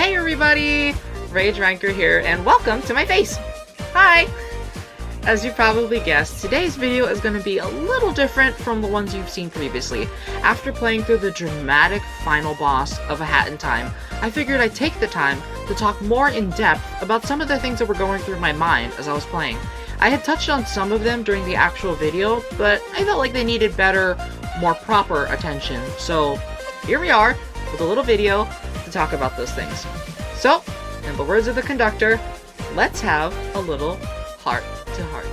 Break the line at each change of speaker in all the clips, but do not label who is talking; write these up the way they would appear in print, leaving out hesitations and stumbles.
Hey everybody! Rage Ranker here, and welcome to my face! Hi! As you probably guessed, today's video is going to be a little different from the ones you've seen previously. After playing through the dramatic final boss of A Hat in Time, I figured I'd take the time to talk more in depth about some of the things that were going through my mind as I was playing. I had touched on some of them during the actual video, but I felt like they needed better, more proper attention, so here we are with a little video to talk about those things. So, in the words of the conductor, let's have a little heart to heart.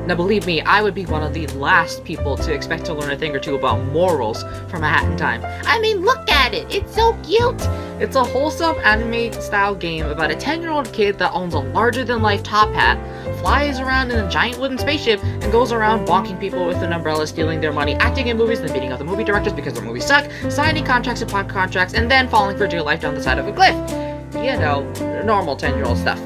Now believe me, I would be one of the last people to expect to learn a thing or two about morals from A Hat in Time. I mean, look at it! It's so cute! It's a wholesome anime-style game about a 10-year-old kid that owns a larger-than-life top hat, flies around in a giant wooden spaceship, and goes around bonking people with an umbrella, stealing their money, acting in movies, then beating up the movie directors because their movies suck, signing contracts and pod contracts, and then falling for dear life down the side of a cliff. You know, normal 10-year-old stuff.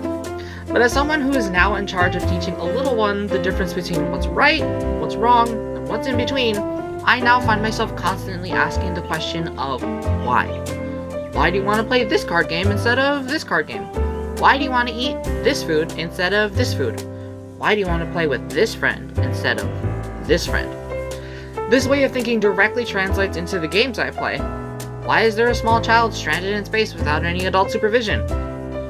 But as someone who is now in charge of teaching a little one the difference between what's right, what's wrong, and what's in between, I now find myself constantly asking the question of why. Why do you want to play this card game instead of this card game? Why do you want to eat this food instead of this food? Why do you want to play with this friend instead of this friend? This way of thinking directly translates into the games I play. Why is there a small child stranded in space without any adult supervision?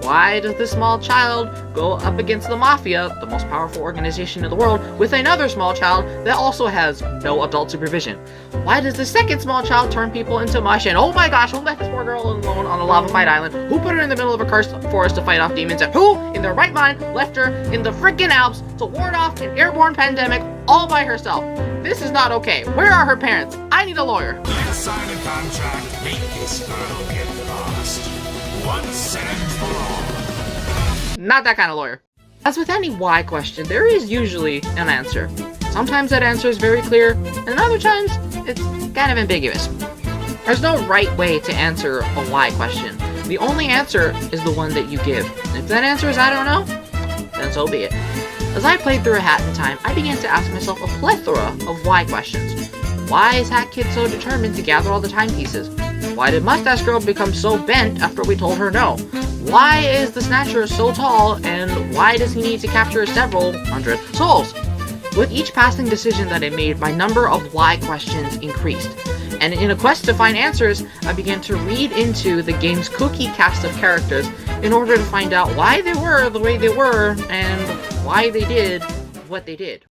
Why does this small child go up against the Mafia, the most powerful organization in the world, with another small child that also has no adult supervision? Why does the second small child turn people into mush? And oh my gosh, who left this poor girl alone on a lava-fied island? Who put her in the middle of a cursed forest to fight off demons? And who, in their right mind, left her in the freaking Alps to ward off an airborne pandemic all by herself? This is not okay. Where are her parents? I need a lawyer.
Let's sign a contract, make this girl get lost. Once and for all.
Not that kind of lawyer. As with any why question, there is usually an answer. Sometimes that answer is very clear, and other times it's kind of ambiguous. There's no right way to answer a why question. The only answer is the one that you give. And if that answer is I don't know, then so be it. As I played through A Hat in Time, I began to ask myself a plethora of why questions. Why is Hat Kid so determined to gather all the timepieces? Why did Mustache Girl become so bent after we told her no? Why is the Snatcher so tall, and why does he need to capture several hundred souls? With each passing decision that I made, my number of why questions increased. And in a quest to find answers, I began to read into the game's cookie cast of characters in order to find out why they were the way they were, and why they did what they did.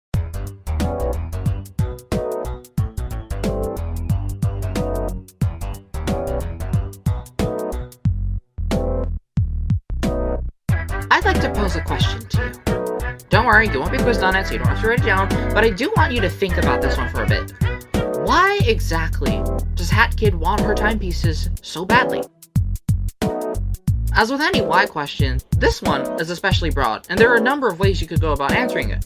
I'd like to pose a question to you. Don't worry, you won't be quizzed on it, so you don't have to write it down, but I do want you to think about this one for a bit. Why exactly does Hat Kid want her timepieces so badly? As with any why question, this one is especially broad, and there are a number of ways you could go about answering it.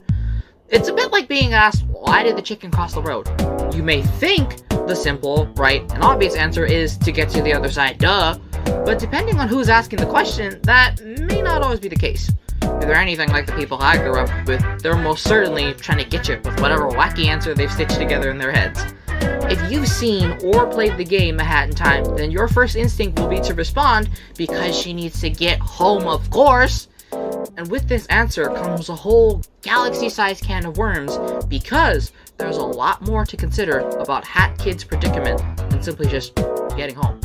It's a bit like being asked, why did the chicken cross the road? You may think the simple, right, and obvious answer is to get to the other side, duh. But depending on who's asking the question, that may not always be the case. If they're anything like the people I grew up with, they're most certainly trying to get you with whatever wacky answer they've stitched together in their heads. If you've seen or played the game A Hat in Time, then your first instinct will be to respond, because she needs to get home, of course. And with this answer comes a whole galaxy-sized can of worms, because there's a lot more to consider about Hat Kid's predicament than simply just getting home.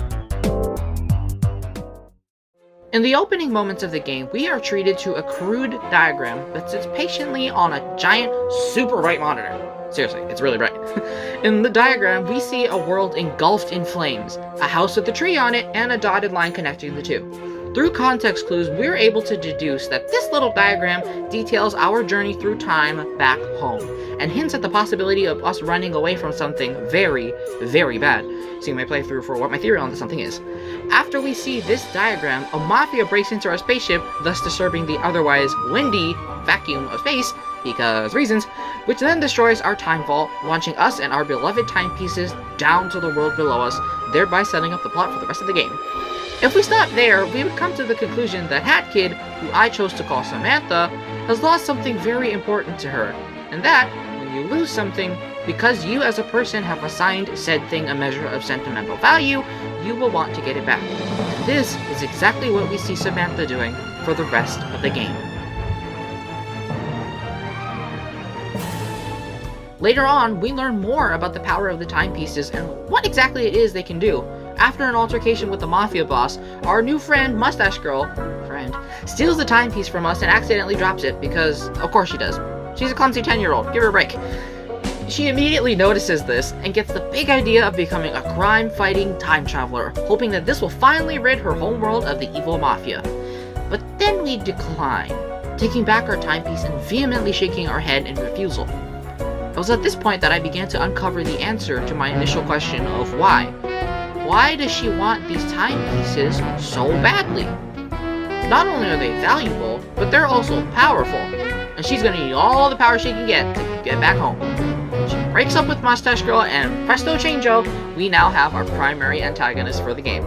In the opening moments of the game, we are treated to a crude diagram that sits patiently on a giant, super bright monitor. Seriously, it's really bright. In the diagram, we see a world engulfed in flames, a house with a tree on it, and a dotted line connecting the two. Through context clues, we're able to deduce that this little diagram details our journey through time back home, and hints at the possibility of us running away from something very, very bad. See my playthrough for what my theory on this something is. After we see this diagram, a Mafia breaks into our spaceship, thus disturbing the otherwise windy vacuum of space, because reasons, which then destroys our time vault, launching us and our beloved timepieces down to the world below us, thereby setting up the plot for the rest of the game. If we stop there, we would come to the conclusion that Hat Kid, who I chose to call Samantha, has lost something very important to her, and that, when you lose something, because you as a person have assigned said thing a measure of sentimental value, you will want to get it back. And this is exactly what we see Samantha doing for the rest of the game. Later on, we learn more about the power of the timepieces and what exactly it is they can do. After an altercation with the mafia boss, our new friend, Mustache Girl, steals the timepiece from us and accidentally drops it because, of course she does. She's a clumsy 10-year-old, give her a break. She immediately notices this and gets the big idea of becoming a crime-fighting time traveler, hoping that this will finally rid her homeworld of the evil mafia. But then we decline, taking back our timepiece and vehemently shaking our head in refusal. It was at this point that I began to uncover the answer to my initial question of why. Why does she want these timepieces so badly? Not only are they valuable, but they're also powerful, and she's gonna need all the power she can get to get back home. She breaks up with Mustache Girl, and presto changeo, we now have our primary antagonist for the game.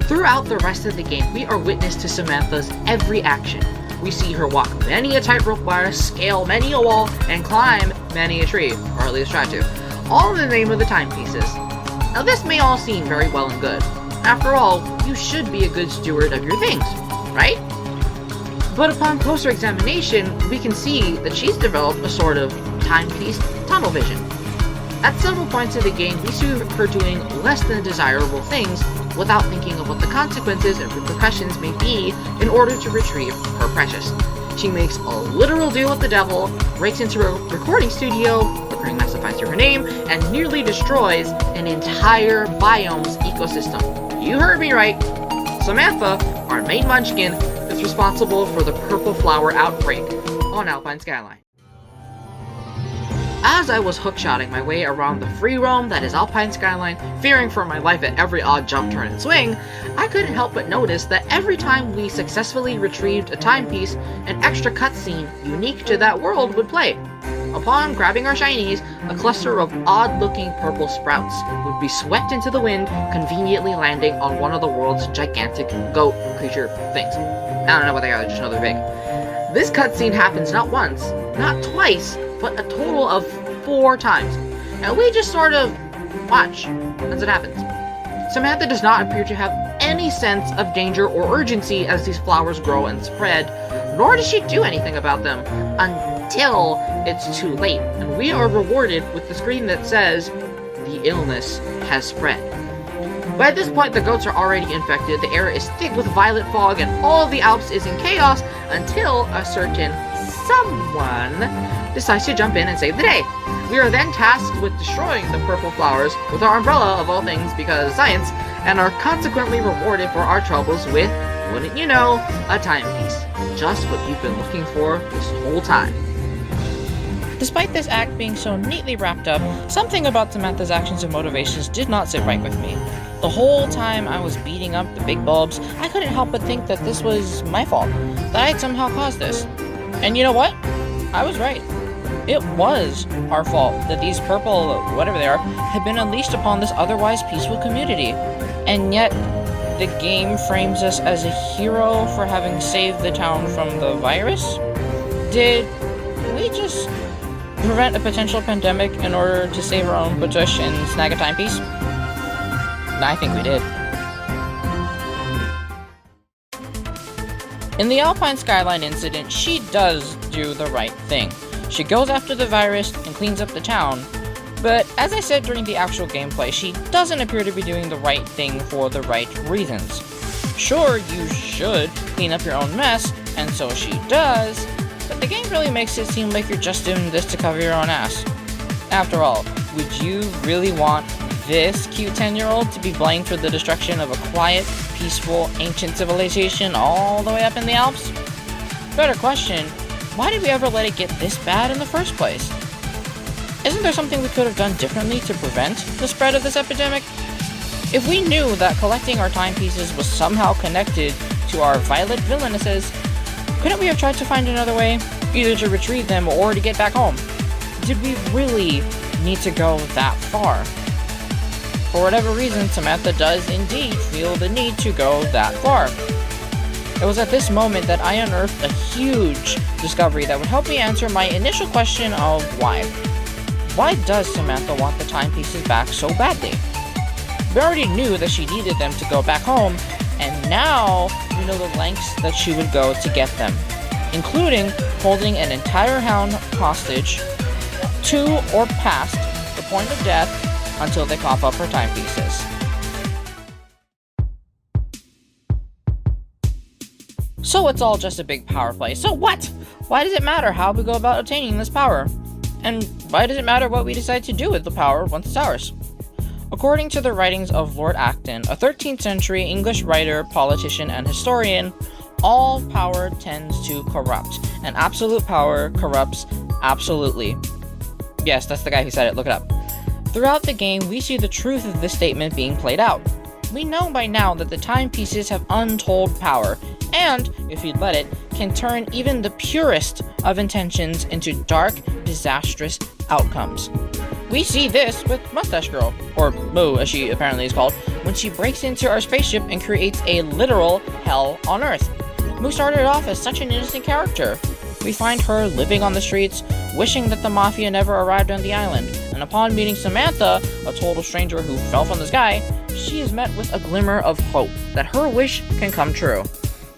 Throughout the rest of the game, we are witness to Samantha's every action. We see her walk many a tightrope wire, scale many a wall, and climb many a tree, or at least try to, all in the name of the timepieces. Now this may all seem very well and good. After all, you should be a good steward of your things, right? But upon closer examination, we can see that she's developed a sort of timepiece tunnel vision. At several points in the game, we see her doing less than desirable things without thinking of what the consequences and repercussions may be in order to retrieve her precious. She makes a literal deal with the devil, breaks into a recording studio, recurring massifies through her name, and nearly destroys an entire biome's ecosystem. You heard me right. Samantha, our main munchkin, is responsible for the purple flower outbreak on Alpine Skyline. As I was hookshotting my way around the free roam that is Alpine Skyline, fearing for my life at every odd jump, turn, and swing, I couldn't help but notice that every time we successfully retrieved a timepiece, an extra cutscene unique to that world would play. Upon grabbing our shinies, a cluster of odd-looking purple sprouts would be swept into the wind, conveniently landing on one of the world's gigantic goat creature things. I don't know what they are, I just know they're big. This cutscene happens not once, not twice, but a total of 4 times, and we just sort of watch as it happens. Samantha does not appear to have any sense of danger or urgency as these flowers grow and spread, nor does she do anything about them until it's too late, and we are rewarded with the screen that says, "The illness has spread." By this point, the goats are already infected, the air is thick with violet fog, and all of the Alps is in chaos until a certain someone decides to jump in and save the day. We are then tasked with destroying the purple flowers with our umbrella of all things because science, and are consequently rewarded for our troubles with, wouldn't you know, a timepiece. Just what you've been looking for this whole time.
Despite this act being so neatly wrapped up, something about Samantha's actions and motivations did not sit right with me. The whole time I was beating up the big bulbs, I couldn't help but think that this was my fault, that I had somehow caused this. And you know what? I was right. It was our fault that these purple, whatever they are, had been unleashed upon this otherwise peaceful community. And yet, the game frames us as a hero for having saved the town from the virus? Did we just prevent a potential pandemic in order to save our own butush and snag a timepiece? I think we did. In the Alpine Skyline incident, she does do the right thing. She goes after the virus and cleans up the town, but as I said during the actual gameplay, she doesn't appear to be doing the right thing for the right reasons. Sure, you should clean up your own mess, and so she does, but the game really makes it seem like you're just doing this to cover your own ass. After all, would you really want this cute 10-year-old to be blamed for the destruction of a quiet, peaceful, ancient civilization all the way up in the Alps? Better question, why did we ever let it get this bad in the first place? Isn't there something we could have done differently to prevent the spread of this epidemic? If we knew that collecting our timepieces was somehow connected to our violet villainesses, Couldn't we have tried to find another way? Either to retrieve them or to get back home? Did we really need to go that far? For whatever reason, Samantha does indeed feel the need to go that far. It was at this moment that I unearthed a huge discovery that would help me answer my initial question of why. Why does Samantha want the timepieces back so badly? We already knew that she needed them to go back home, and now we know the lengths that she would go to get them, including holding an entire hound hostage to or past the point of death until they cough up her timepieces. So it's all just a big power play. So what? Why does it matter how we go about obtaining this power? And why does it matter what we decide to do with the power once it's ours? According to the writings of Lord Acton, a 13th century English writer, politician, and historian, all power tends to corrupt, and absolute power corrupts absolutely. Yes, that's the guy who said it, look it up. Throughout the game, we see the truth of this statement being played out. We know by now that the timepieces have untold power, and, if you'd let it, can turn even the purest of intentions into dark, disastrous outcomes. We see this with Mustache Girl, or Moo as she apparently is called, when she breaks into our spaceship and creates a literal hell on Earth. Moo started off as such an innocent character. We find her living on the streets, wishing that the Mafia never arrived on the island, and upon meeting Samantha, a total stranger who fell from the sky, she is met with a glimmer of hope that her wish can come true.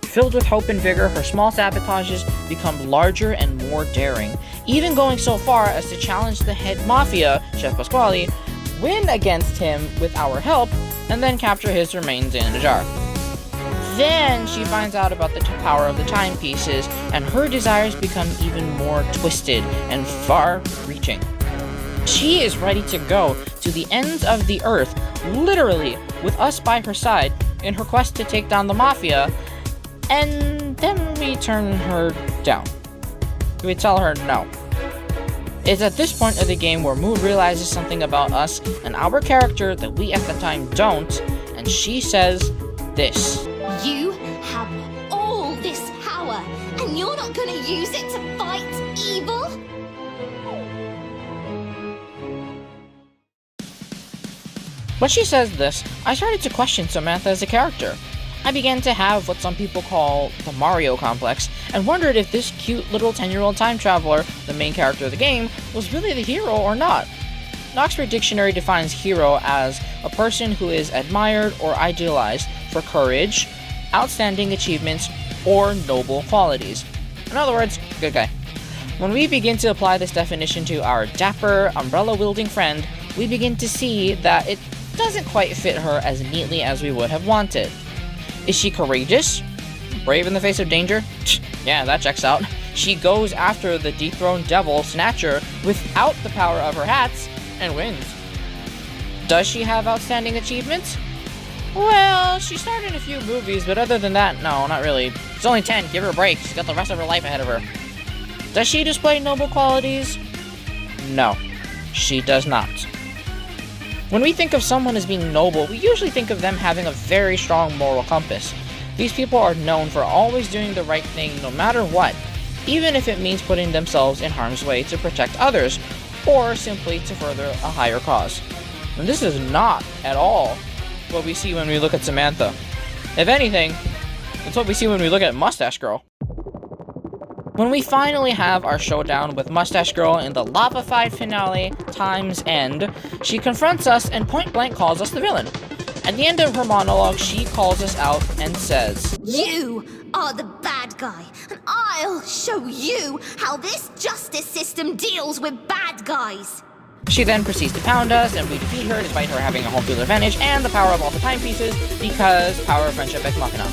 Filled with hope and vigor, her small sabotages become larger and more daring, even going so far as to challenge the head Mafia, Chef Pasquale, win against him with our help, and then capture his remains in a jar. Then she finds out about the power of the timepieces, and her desires become even more twisted and far-reaching. She is ready to go to the ends of the earth, literally, with us by her side, in her quest to take down the Mafia, and then we turn her down. We tell her no. It's at this point of the game where Moo realizes something about us and our character that we at the time don't, and she says this.
You have all this power, and you're not gonna use it to fight evil?
When she says this, I started to question Samantha as a character. I began to have what some people call the Mario complex, and wondered if this cute little 10-year-old time traveler, the main character of the game, was really the hero or not. The Oxford Dictionary defines hero as a person who is admired or idealized for courage, outstanding achievements, or noble qualities. In other words, good guy. When we begin to apply this definition to our dapper, umbrella-wielding friend, we begin to see that it doesn't quite fit her as neatly as we would have wanted. Is she courageous? Brave in the face of danger? Yeah, that checks out. She goes after the dethroned devil, Snatcher, without the power of her hats, and wins. Does she have outstanding achievements? Well, she starred in a few movies, but other than that, no, not really. She's only 10, give her a break, she's got the rest of her life ahead of her. Does she display noble qualities? No, she does not. When we think of someone as being noble, we usually think of them having a very strong moral compass. These people are known for always doing the right thing no matter what, even if it means putting themselves in harm's way to protect others, or simply to further a higher cause. And this is not at all what we see when we look at Samantha. If anything, it's what we see when we look at Mustache Girl. When we finally have our showdown with Mustache Girl in the lava-fied finale, Time's End, she confronts us and point-blank calls us the villain. At the end of her monologue, she calls us out and says,
You are the bad guy, and I'll show you how this justice system deals with bad guys.
She then proceeds to pound us, and we defeat her despite her having a home field advantage and the power of all the timepieces, because power of friendship ex machina.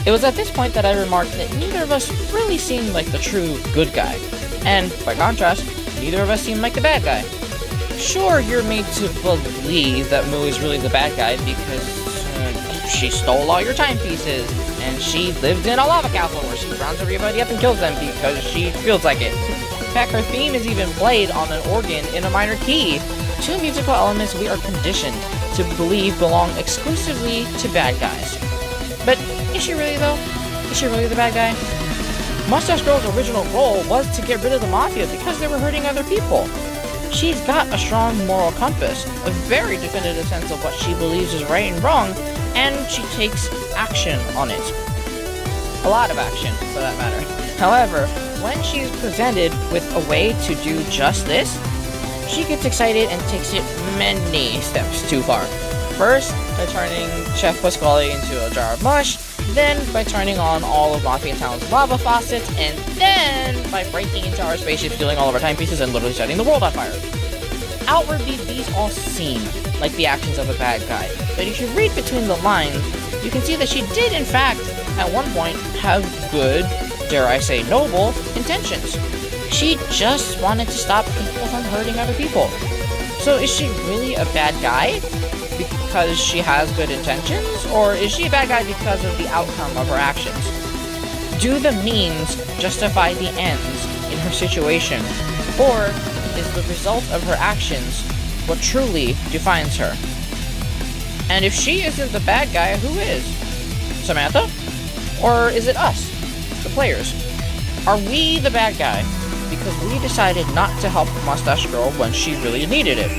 It was at this point that I remarked that neither of us really seemed like the true good guy, and, by contrast, neither of us seemed like the bad guy. Sure, you're made to believe that Moo is really the bad guy because she stole all your timepieces, and she lived in a lava castle where she rounds everybody up and kills them because she feels like it. In fact, her theme is even played on an organ in a minor key. Two musical elements we are conditioned to believe belong exclusively to bad guys. But is she really, though? Is she really the bad guy? Mustache Girl's original goal was to get rid of the Mafia because they were hurting other people. She's got a strong moral compass, a very definitive sense of what she believes is right and wrong, and she takes action on it. A lot of action, for that matter. However, when she's presented with a way to do just this, she gets excited and takes it many steps too far. First, by turning Chef Pascal into a jar of mush, then by turning on all of Mafia Town's lava faucets, and then by breaking into our spaceship, stealing all of our timepieces, and literally setting the world on fire. Outwardly, these all seem like the actions of a bad guy, but if you read between the lines, you can see that she did in fact, at one point, have good, dare I say noble, intentions. She just wanted to stop people from hurting other people. So is she really a bad guy because she has good intentions, or is she a bad guy because of the outcome of her actions? Do the means justify the ends in her situation, or is the result of her actions what truly defines her? And if she isn't the bad guy, who is? Samantha? Or is it us, the players? Are we the bad guy because we decided not to help Mustache Girl when she really needed it?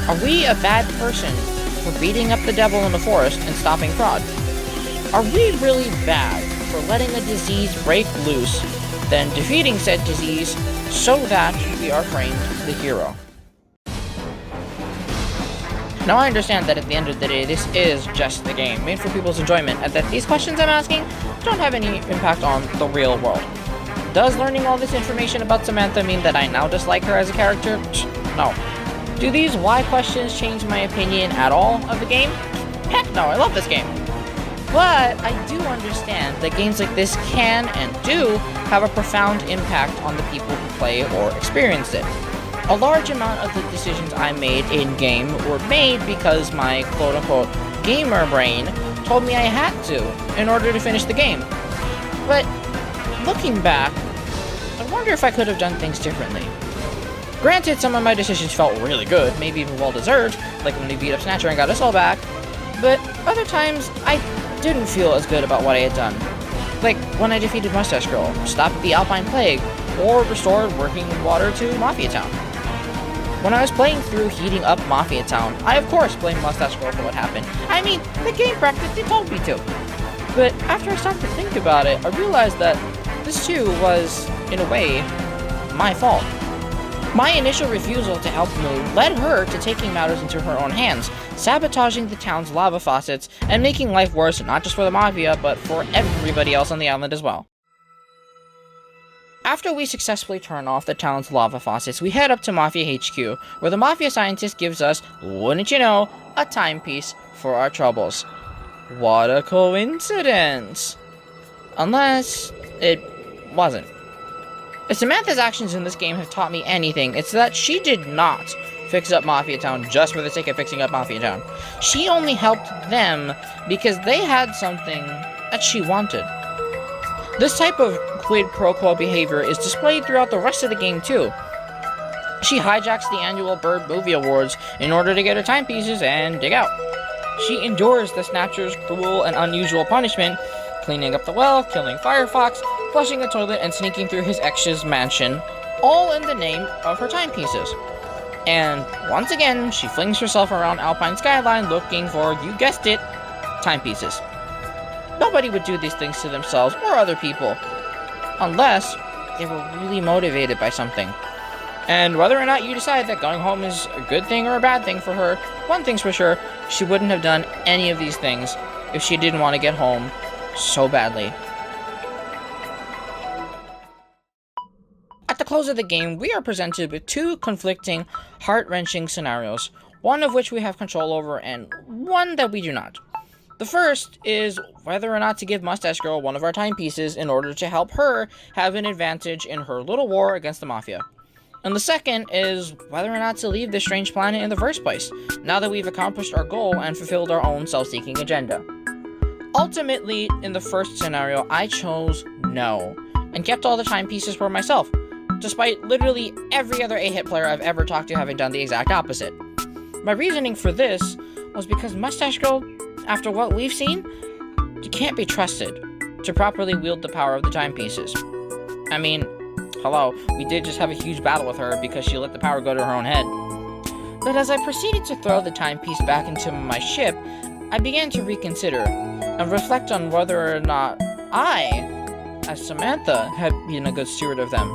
Are we a bad person for beating up the devil in the forest and stopping fraud? Are we really bad for letting a disease break loose, then defeating said disease so that we are framed the hero? Now I understand that at the end of the day, this is just the game, made for people's enjoyment, and that these questions I'm asking don't have any impact on the real world. Does learning all this information about Samantha mean that I now dislike her as a character? No. Do these why questions change my opinion at all of the game? Heck no, I love this game. But I do understand that games like this can and do have a profound impact on the people who play or experience it. A large amount of the decisions I made in-game were made because my quote-unquote gamer brain told me I had to in order to finish the game. But looking back, I wonder if I could have done things differently. Granted, some of my decisions felt really good, maybe even well-deserved, like when we beat up Snatcher and got us all back, but other times I didn't feel as good about what I had done. Like when I defeated Mustache Girl, stopped the Alpine Plague, or restored working water to Mafia Town. When I was playing through heating up Mafia Town, I of course blamed Mustache Girl for what happened. I mean, the game practically told me to. But after I stopped to think about it, I realized that this too was, in a way, my fault. My initial refusal to help Moo led her to taking matters into her own hands, sabotaging the town's lava faucets, and making life worse not just for the Mafia, but for everybody else on the island as well. After we successfully turn off the town's lava faucets, we head up to Mafia HQ, where the Mafia scientist gives us, wouldn't you know, a timepiece for our troubles. What a coincidence! Unless it wasn't. If Samantha's actions in this game have taught me anything, it's that she did not fix up Mafia Town just for the sake of fixing up Mafia Town. She only helped them because they had something that she wanted. This type of quid pro quo behavior is displayed throughout the rest of the game too. She hijacks the annual Bird Movie Awards in order to get her timepieces and dig out. She endures the Snatcher's cruel and unusual punishment, cleaning up the well, killing Firefox, flushing the toilet, and sneaking through his ex's mansion, all in the name of her timepieces. And once again, she flings herself around Alpine Skyline looking for, you guessed it, timepieces. Nobody would do these things to themselves or other people, unless they were really motivated by something. And whether or not you decide that going home is a good thing or a bad thing for her, one thing's for sure, she wouldn't have done any of these things if she didn't want to get home so badly. At the close of the game, we are presented with two conflicting, heart-wrenching scenarios, one of which we have control over and one that we do not. The first is whether or not to give Mustache Girl one of our timepieces in order to help her have an advantage in her little war against the Mafia. And the second is whether or not to leave this strange planet in the first place, now that we've accomplished our goal and fulfilled our own self-seeking agenda. Ultimately, in the first scenario, I chose no, and kept all the timepieces for myself, despite literally every other 8-hit player I've ever talked to having done the exact opposite. My reasoning for this was because Mustache Girl, after what we've seen, can't be trusted to properly wield the power of the timepieces. I mean, hello, we did just have a huge battle with her because she let the power go to her own head. But as I proceeded to throw the timepiece back into my ship, I began to reconsider and reflect on whether or not I, as Samantha, had been a good steward of them.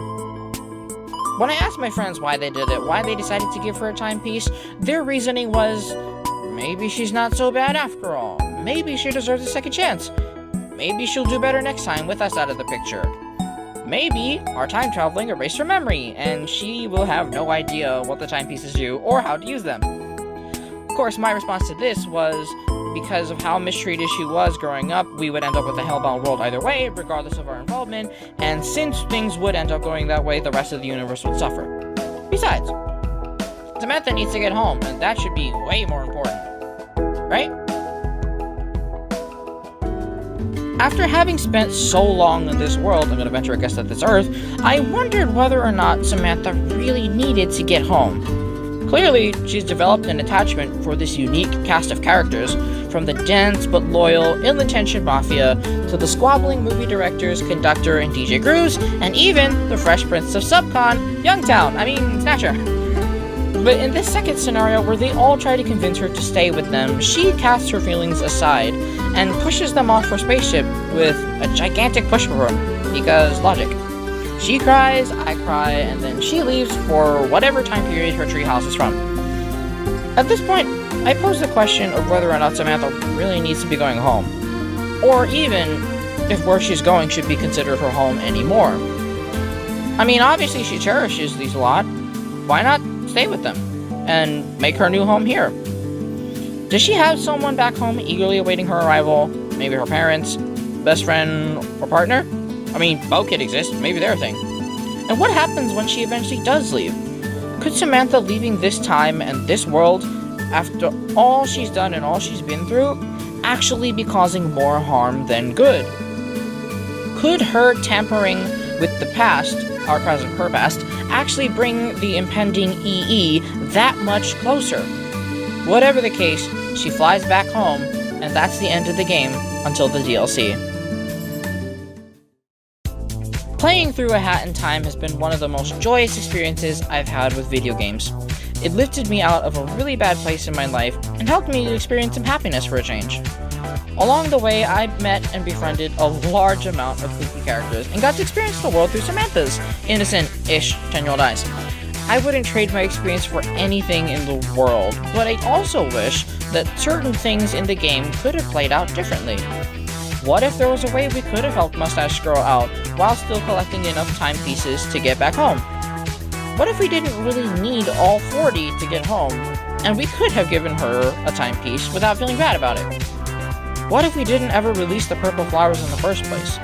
When I asked my friends why they did it, why they decided to give her a timepiece, their reasoning was, maybe she's not so bad after all. Maybe she deserves a second chance. Maybe she'll do better next time with us out of the picture. Maybe our time traveling erased her memory, and she will have no idea what the timepieces do or how to use them. Of course, my response to this was, because of how mistreated she was growing up, we would end up with a hellbound world either way, regardless of our involvement, and since things would end up going that way, the rest of the universe would suffer. Besides, Samantha needs to get home, and that should be way more important. Right? After having spent so long in this world, I'm gonna venture a guess that this Earth, I wondered whether or not Samantha really needed to get home. Clearly, she's developed an attachment for this unique cast of characters, from the dense but loyal, ill-intentioned mafia, to the squabbling movie directors, conductor, and DJ crews, and even the Fresh Prince of Subcon, Snatcher. But in this second scenario, where they all try to convince her to stay with them, she casts her feelings aside and pushes them off her spaceship with a gigantic push broom, because logic. She cries, I cry, and then she leaves for whatever time period her treehouse is from. At this point, I pose the question of whether or not Samantha really needs to be going home, or even if where she's going should be considered her home anymore. I mean, obviously she cherishes these a lot. Why not stay with them and make her new home here? Does she have someone back home eagerly awaiting her arrival? Maybe her parents, best friend, or partner? I mean, both could exist. Maybe they're a thing. And what happens when she eventually does leave? Could Samantha leaving this time and this world, after all she's done and all she's been through, actually be causing more harm than good? Could her tampering with the past, our present, her past, actually bring the impending EE that much closer? Whatever the case, she flies back home, and that's the end of the game until the DLC. Playing through A Hat in Time has been one of the most joyous experiences I've had with video games. It lifted me out of a really bad place in my life and helped me to experience some happiness for a change. Along the way, I met and befriended a large amount of kooky characters and got to experience the world through Samantha's innocent-ish 10-year-old eyes. I wouldn't trade my experience for anything in the world, but I also wish that certain things in the game could have played out differently. What if there was a way we could have helped Mustache Girl out while still collecting enough timepieces to get back home? What if we didn't really need all 40 to get home, and we could have given her a timepiece without feeling bad about it? What if we didn't ever release the purple flowers in the first place?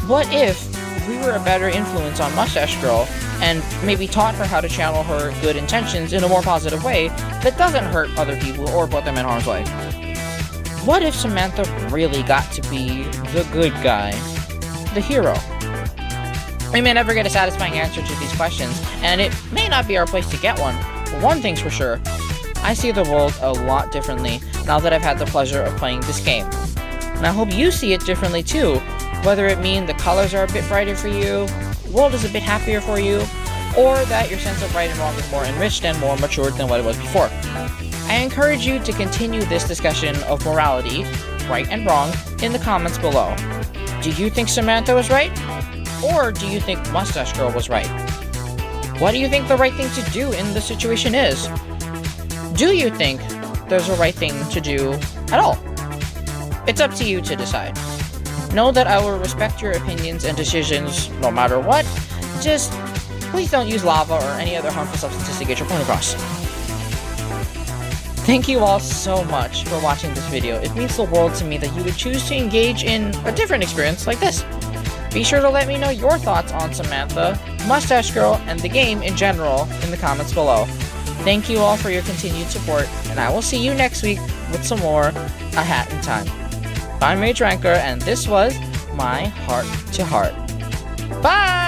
What if we were a better influence on Mustache Girl and maybe taught her how to channel her good intentions in a more positive way that doesn't hurt other people or put them in harm's way? What if Samantha really got to be the good guy, the hero? We may never get a satisfying answer to these questions, and it may not be our place to get one, but one thing's for sure, I see the world a lot differently now that I've had the pleasure of playing this game. And I hope you see it differently too, whether it mean the colors are a bit brighter for you, the world is a bit happier for you, or that your sense of right and wrong is more enriched and more matured than what it was before. I encourage you to continue this discussion of morality, right and wrong, in the comments below. Do you think Samantha was right? Or do you think Mustache Girl was right? What do you think the right thing to do in the situation is? Do you think there's a right thing to do at all? It's up to you to decide. Know that I will respect your opinions and decisions no matter what. Just please don't use lava or any other harmful substances to get your point across. Thank you all so much for watching this video. It means the world to me that you would choose to engage in a different experience like this. Be sure to let me know your thoughts on Samantha, Mustache Girl, and the game in general in the comments below. Thank you all for your continued support, and I will see you next week with some more A Hat in Time. I'm Mage Ranker, and this was my Heart to Heart. Bye!